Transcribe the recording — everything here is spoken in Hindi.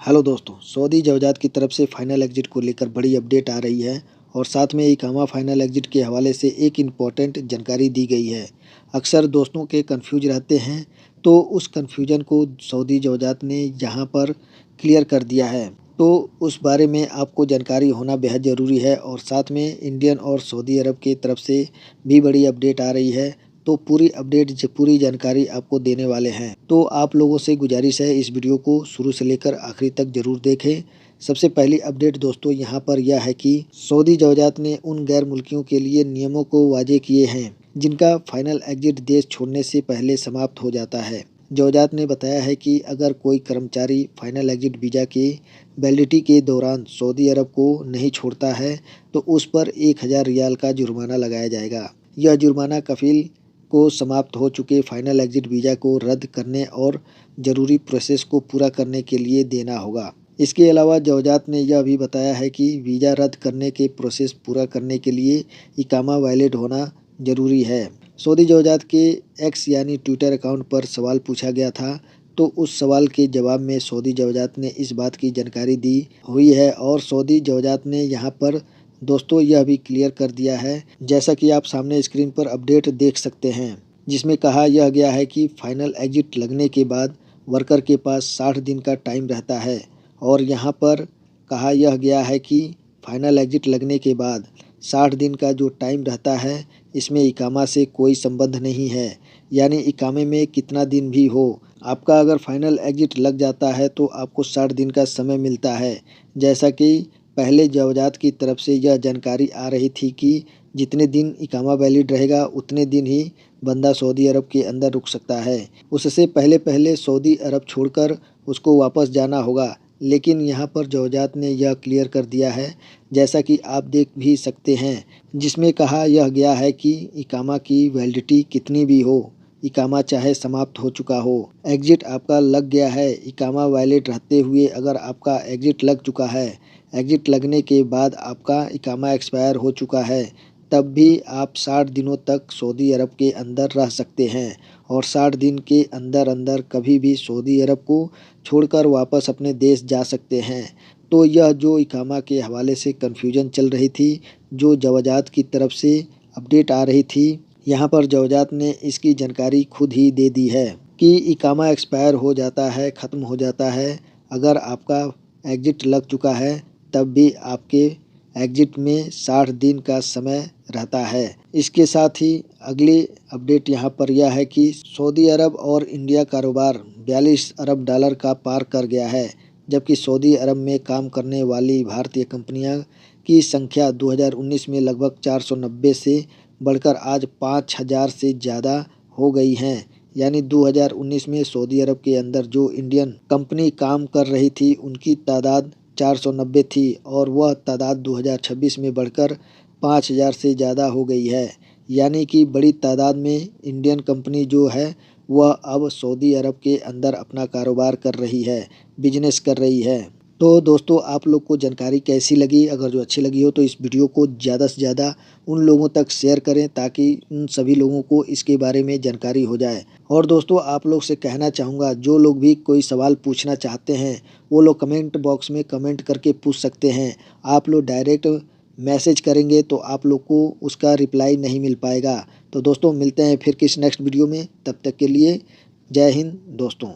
हेलो दोस्तों, सऊदी जवजात की तरफ से फाइनल एग्जिट को लेकर बड़ी अपडेट आ रही है और साथ में इकामा फाइनल एग्जिट के हवाले से एक इम्पॉर्टेंट जानकारी दी गई है। अक्सर दोस्तों के कंफ्यूज रहते हैं, तो उस कंफ्यूजन को सऊदी जवजात ने यहाँ पर क्लियर कर दिया है। तो उस बारे में आपको जानकारी होना बेहद ज़रूरी है और साथ में इंडियन और सऊदी अरब की तरफ से भी बड़ी अपडेट आ रही है। तो पूरी अपडेट पूरी जानकारी आपको देने वाले हैं। तो आप लोगों से गुजारिश है, इस वीडियो को शुरू से लेकर आखिरी तक ज़रूर देखें। सबसे पहली अपडेट दोस्तों यहाँ पर यह है कि सऊदी जवजात ने उन गैर मुल्कियों के लिए नियमों को वाजे किए हैं जिनका फाइनल एग्जिट देश छोड़ने से पहले समाप्त हो जाता है। जवजात ने बताया है कि अगर कोई कर्मचारी फाइनल एग्जिट वीज़ा की वैलिडिटी के दौरान सऊदी अरब को नहीं छोड़ता है तो उस पर 1000 रियाल का जुर्माना लगाया जाएगा। यह जुर्माना कफील को समाप्त हो चुके फाइनल एग्जिट वीज़ा को रद्द करने और ज़रूरी प्रोसेस को पूरा करने के लिए देना होगा। इसके अलावा जवजात ने यह भी बताया है कि वीज़ा रद्द करने के प्रोसेस पूरा करने के लिए इकामा वैलिड होना ज़रूरी है। सऊदी जवजात के एक्स यानी ट्विटर अकाउंट पर सवाल पूछा गया था, तो उस सवाल के जवाब में सऊदी जवजात ने इस बात की जानकारी दी हुई है और सऊदी जवजात ने यहाँ पर दोस्तों यह भी क्लियर कर दिया है, जैसा कि आप सामने स्क्रीन पर अपडेट देख सकते हैं, जिसमें कहा यह गया है कि फाइनल एग्जिट लगने के बाद वर्कर के पास 60 दिन का टाइम रहता है। और यहाँ पर कहा यह गया है कि फाइनल एग्जिट लगने के बाद 60 दिन का जो टाइम रहता है, इसमें इकामा से कोई संबंध नहीं है। यानी इकामे में कितना दिन भी हो, आपका अगर फाइनल एग्जिट लग जाता है तो आपको 60 दिन का समय मिलता है। जैसा कि पहले जवजात की तरफ से यह जानकारी आ रही थी कि जितने दिन इकामा वैलिड रहेगा उतने दिन ही बंदा सऊदी अरब के अंदर रुक सकता है। उससे पहले सऊदी अरब छोड़कर उसको वापस जाना होगा। लेकिन यहाँ पर जवजात ने यह क्लियर कर दिया है, जैसा कि आप देख भी सकते हैं, जिसमें कहा यह गया है कि इकामा की वैलिडिटी कितनी भी हो, इकामा चाहे समाप्त हो चुका हो, एग्जिट आपका लग गया है, इकामा वैलिड रहते हुए अगर आपका एग्जिट लग चुका है, एग्जिट लगने के बाद आपका इकामा एक्सपायर हो चुका है, तब भी आप 60 दिनों तक सऊदी अरब के अंदर रह सकते हैं और 60 दिन के अंदर अंदर कभी भी सऊदी अरब को छोड़कर वापस अपने देश जा सकते हैं। तो यह जो इकामा के हवाले से कन्फ्यूजन चल रही थी, जो जवजात की तरफ से अपडेट आ रही थी, यहाँ पर जवजात ने इसकी जानकारी खुद ही दे दी है कि इकामा एक्सपायर हो जाता है, ख़त्म हो जाता है। अगर आपका एग्जिट लग चुका है तब भी आपके एग्जिट में 60 दिन का समय रहता है। इसके साथ ही अगली अपडेट यहाँ पर यह है कि सऊदी अरब और इंडिया कारोबार 42 अरब डॉलर का पार कर गया है, जबकि सऊदी अरब में काम करने वाली भारतीय कंपनियां की संख्या 2019 में लगभग 490 से बढ़कर आज 5000 से ज़्यादा हो गई हैं। यानी 2019 में सऊदी अरब के अंदर जो इंडियन कंपनी काम कर रही थी उनकी तादाद 490 थी और वह तादाद 2026 में बढ़कर 5000 से ज़्यादा हो गई है। यानी कि बड़ी तादाद में इंडियन कंपनी जो है वह अब सऊदी अरब के अंदर अपना कारोबार कर रही है, बिजनेस कर रही है। तो दोस्तों आप लोग को जानकारी कैसी लगी? अगर जो अच्छी लगी हो तो इस वीडियो को ज़्यादा से ज़्यादा उन लोगों तक शेयर करें ताकि उन सभी लोगों को इसके बारे में जानकारी हो जाए। और दोस्तों आप लोग से कहना चाहूँगा, जो लोग भी कोई सवाल पूछना चाहते हैं वो लोग कमेंट बॉक्स में कमेंट करके पूछ सकते हैं। आप लोग डायरेक्ट मैसेज करेंगे तो आप लोग को उसका रिप्लाई नहीं मिल पाएगा। तो दोस्तों मिलते हैं फिर किसी नेक्स्ट वीडियो में, तब तक के लिए जय हिंद दोस्तों।